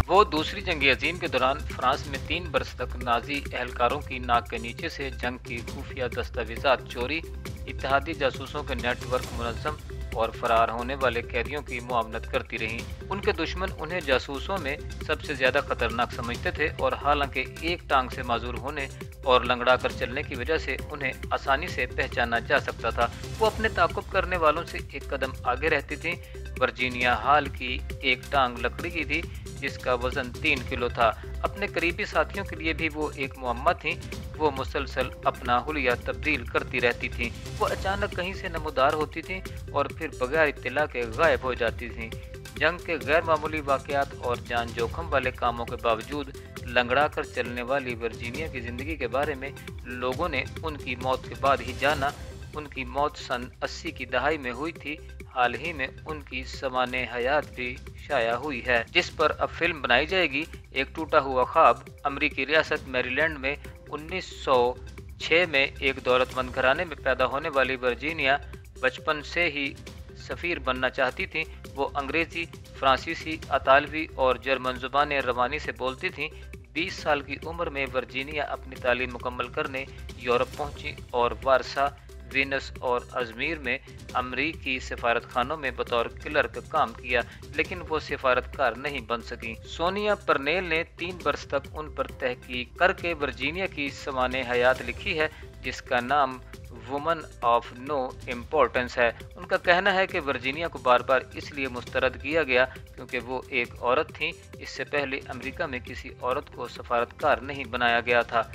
वो दूसरी जंग अजीम के दौरान फ्रांस में 3 बरस तक नाजी एहलकारों की नाक के नीचे से जंग की खुफिया दस्तावेजात चोरी, इत्तेहादी जासूसों के नेटवर्क मुनज़्ज़म और फरार होने वाले कैदियों की मुआवनत करती रहीं। उनके दुश्मन उन्हें जासूसों में सबसे ज्यादा खतरनाक समझते थे और हालांकि एक टांग से माजूर होने और लंगड़ा कर चलने की वजह से उन्हें आसानी से पहचाना जा सकता था, वो अपने ताक़ुब करने वालों से एक कदम आगे रहती थीं। वर्जीनिया हाल की एक टांग लकड़ी की थी जिसका वजन 3 किलो था। अपने करीबी साथियों के लिए भी वो एक मुअम्मा थीं। वो मुसलसल अपना हुलिया तब्दील करती रहती थीं। वो अचानक कहीं से नमूदार होती थीं और फिर बगैर इत्तला के गायब हो जाती थीं। जंग के गैर मामूली वाक़यात और जान जोखम वाले कामों के बावजूद लंगड़ा कर चलने वाली वर्जीनिया की ज़िंदगी के बारे में लोगों ने उनकी मौत के बाद ही जाना। उनकी मौत सन 80 की दहाई में हुई थी। हाल ही में उनकी समाने हयात भी शाया हुई है, जिस पर अब फिल्म बनाई जाएगी। एक टूटा हुआ ख्वाब। अमरीकी रियासत मैरीलैंड में 1906 में एक दौलतमंद घराने में पैदा होने वाली वर्जीनिया बचपन से ही सफ़ीर बनना चाहती थीं। वो अंग्रेज़ी, फ्रांसीसी, इतालवी और जर्मन ज़ुबानें रवानी से बोलती थीं। 20 साल की उम्र में वर्जीनिया अपनी तालीम मुकम्मल करने यूरोप पहुंची और वारसा, वेनस और अजमीर में अमरीकी सफारतखानों में बतौर क्लर्क काम किया, लेकिन वो सफारतकार नहीं बन सकी। सोनिया परनेल ने 3 बरस तक उन पर तहकीक करके वर्जीनिया की समाने हयात लिखी है, जिसका नाम वुमन ऑफ नो इम्पोर्टेंस है। उनका कहना है कि वर्जीनिया को बार बार इसलिए मुस्तरद किया गया क्योंकि वो एक औरत थी। इससे पहले अमेरिका में किसी औरत को सफारतकार नहीं बनाया गया था।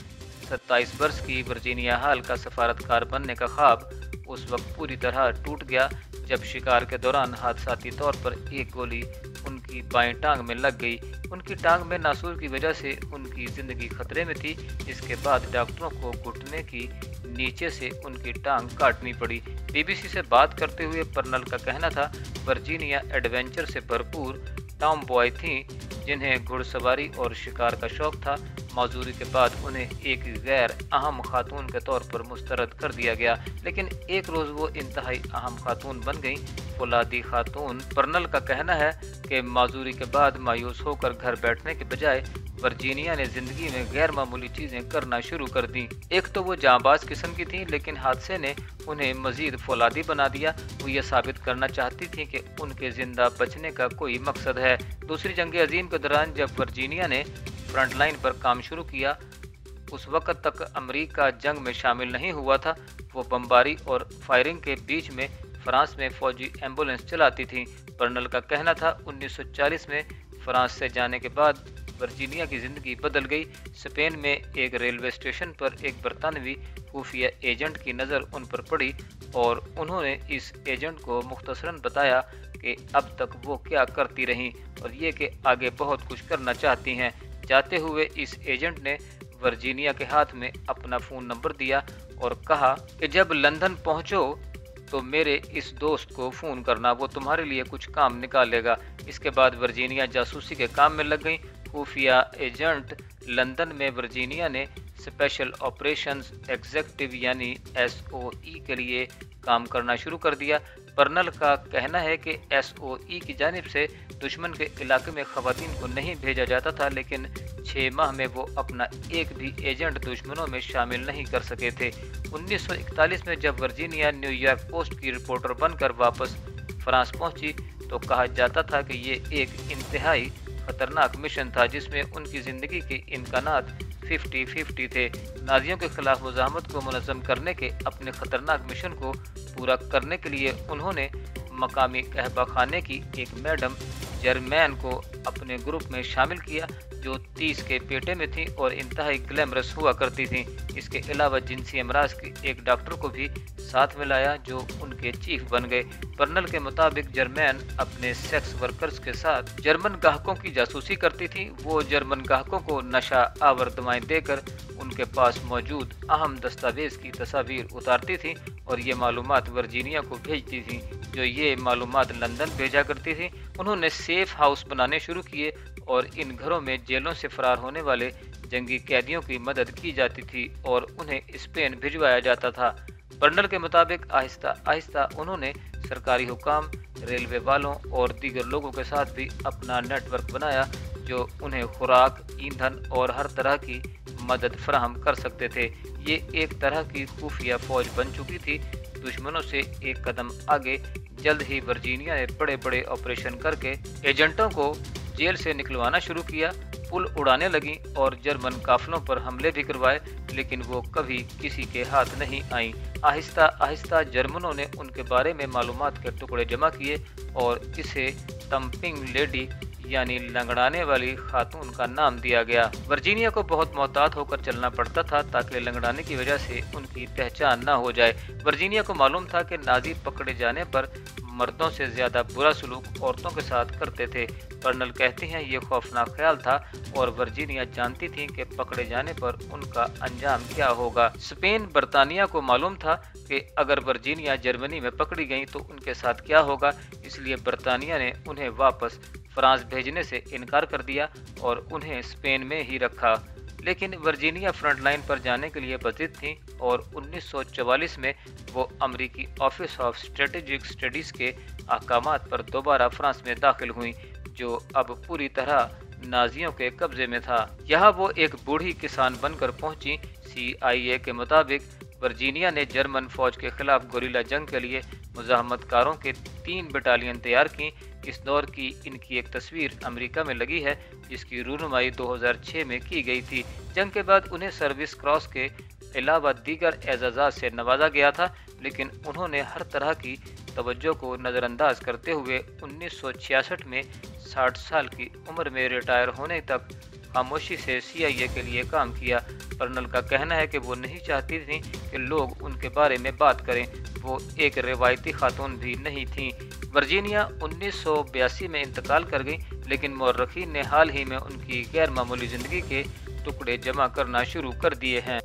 27 वर्ष की वर्जीनिया हाल का सफारतकार बनने का ख्वाब उस वक्त पूरी तरह टूट गया जब शिकार के दौरान हादसाती तौर पर एक गोली उनकी बाएं टांग में लग गई। उनकी टांग में नासूर की वजह से उनकी ज़िंदगी खतरे में थी। इसके बाद डॉक्टरों को घुटने की नीचे से उनकी टांग काटनी पड़ी। बीबीसी से बात करते हुए पर्नल का कहना था, वर्जीनिया एडवेंचर से भरपूर टॉम बॉय थी जिन्हें घुड़सवारी और शिकार का शौक था। मौजूरी के बाद उन्हें एक गैर अहम खातून के तौर पर मुस्तरद कर दिया गया, लेकिन एक रोज़ वो इंतहाई अहम खातून बन गई, फौलादी खातून। पर्नल का कहना है कि मौजूरी के बाद मायूस होकर घर बैठने के बजाय वर्जीनिया ने ज़िंदगी में गैर मामूली चीज़ें करना शुरू कर दी। एक तो वो जांबाज किस्म की थी, लेकिन हादसे ने उन्हें मज़ीद फौलादी बना दिया। वो ये साबित करना चाहती थी कि उनके ज़िंदा बचने का कोई मकसद है। दूसरी जंग अजीम के दौरान जब वर्जीनिया ने फ्रंट लाइन पर काम शुरू किया, उस वक़्त तक अमेरिका जंग में शामिल नहीं हुआ था। वो बमबारी और फायरिंग के बीच में फ्रांस में फ़ौजी एम्बुलेंस चलाती थी। पर्नल का कहना था, 1940 में फ्रांस से जाने के बाद वर्जीनिया की ज़िंदगी बदल गई। स्पेन में एक रेलवे स्टेशन पर एक बरतानवी खुफिया एजेंट की नज़र उन पर पड़ी और उन्होंने इस एजेंट को मुख्तसरन बताया कि अब तक वो क्या करती रहीं और ये कि आगे बहुत कुछ करना चाहती हैं। जाते हुए इस एजेंट ने वर्जीनिया के हाथ में अपना फ़ोन नंबर दिया और कहा कि जब लंदन पहुंचो तो मेरे इस दोस्त को फ़ोन करना, वो तुम्हारे लिए कुछ काम निकालेगा। इसके बाद वर्जीनिया जासूसी के काम में लग गई। खुफिया एजेंट लंदन में वर्जीनिया ने स्पेशल ऑपरेशंस एग्जीक्यूटिव यानी SOE के लिए काम करना शुरू कर दिया। पर्नल का कहना है कि SOE की जानिब से दुश्मन के इलाके में ख़वातीन को नहीं भेजा जाता था, लेकिन 6 माह में वो अपना एक भी एजेंट दुश्मनों में शामिल नहीं कर सके थे। 1941 में जब वर्जीनिया न्यूयॉर्क पोस्ट की रिपोर्टर बनकर वापस फ्रांस पहुंची तो कहा जाता था कि ये एक इंतहाई खतरनाक मिशन था जिसमें उनकी ज़िंदगी के इम्कानात 50-50 थे। नाजियों के खिलाफ मुज़ाहमत को मुनज़्ज़म करने के अपने ख़तरनाक मिशन को पूरा करने के लिए उन्होंने मकामी कहबा खाने की एक मैडम जर्मैन को अपने ग्रुप में शामिल किया जो 30 के पेटे में थी और इंतहाई ग्लैमरस हुआ करती थी। इसके अलावा जिनसी अमराज के एक डॉक्टर को भी साथ में लाया जो उनके चीफ बन गए। पर्नल के मुताबिक जर्मैन अपने सेक्स वर्कर्स के साथ जर्मन ग्राहकों की जासूसी करती थी। वो जर्मन ग्राहकों को नशा आवर दवाएं देकर उनके पास मौजूद अहम दस्तावेज की तस्वीर उतारती थी और ये मालूमात वर्जीनिया को भेजती थी जो ये मालूमात लंदन भेजा करती थी। उन्होंने सेफ हाउस बनाने शुरू किए और इन घरों में जेलों से फरार होने वाले जंगी कैदियों की मदद की जाती थी और उन्हें स्पेन भिजवाया जाता था। पर्नल के मुताबिक आहिस्ता आहिस्ता उन्होंने सरकारी हुकाम, रेलवे वालों और दीगर लोगों के साथ भी अपना नेटवर्क बनाया जो उन्हें खुराक, ईंधन और हर तरह की मदद फराहम कर सकते थे। ये एक तरह की खुफिया फौज बन चुकी थी। दुश्मनों से एक कदम आगे, जल्द ही वर्जीनिया ने बड़े बड़े ऑपरेशन करके एजेंटों को जेल से निकलवाना शुरू किया। पुल उड़ाने लगी और जर्मन काफिलों पर हमले भी करवाए, लेकिन वो कभी किसी के हाथ नहीं आई। आहिस्ता आहिस्ता जर्मनों ने उनके बारे में मालूमात के टुकड़े जमा किए और इसे तंपिंग लेडी यानी लंगड़ाने वाली खातून का नाम दिया गया। वर्जीनिया को बहुत मोहतात होकर चलना पड़ता था ताकि लंगड़ाने की वजह से उनकी पहचान न हो जाए। वर्जीनिया को मालूम था कि नाजी पकड़े जाने पर मर्दों से ज्यादा बुरा सलूक औरतों के साथ करते थे। कर्नल कहते हैं ये खौफनाक ख्याल था और वर्जीनिया जानती थी कि पकड़े जाने पर उनका अंजाम क्या होगा। स्पेन बरतानिया को मालूम था कि अगर वर्जीनिया जर्मनी में पकड़ी गई तो उनके साथ क्या होगा, इसलिए बरतानिया ने उन्हें वापस फ्रांस भेजने से इनकार कर दिया और उन्हें स्पेन में ही रखा। लेकिन वर्जीनिया फ्रंट लाइन पर जाने के लिए बधिर थी और 1944 में वो अमेरिकी ऑफिस ऑफ स्ट्रेटेजिक स्टडीज के अहकामात पर दोबारा फ्रांस में दाखिल हुई, जो अब पूरी तरह नाजियों के कब्जे में था। यहाँ वो एक बूढ़ी किसान बनकर पहुंची। CIA के मुताबिक वर्जीनिया ने जर्मन फौज के खिलाफ गोरिल्ला जंग के लिए मुजाहमतकारों के 3 बटालियन तैयार की। इस दौर की इनकी एक तस्वीर अमेरिका में लगी है, जिसकी रूनुमाई 2006 में की गई थी। जंग के बाद उन्हें सर्विस क्रॉस के अलावा दीगर एजाज़ात से नवाजा गया था, लेकिन उन्होंने हर तरह की तवज्जो को नज़रअंदाज करते हुए 1966 में 60 साल की उम्र में रिटायर होने तक खामोशी से CIA के लिए काम किया। कर्नल का कहना है कि वो नहीं चाहती थी कि लोग उनके बारे में बात करें। वो एक रिवायती खातून भी नहीं थी। वर्जीनिया 1982 में इंतकाल कर गई, लेकिन मौर्रखीन ने हाल ही में उनकी गैर मामूली ज़िंदगी के टुकड़े जमा करना शुरू कर दिए हैं।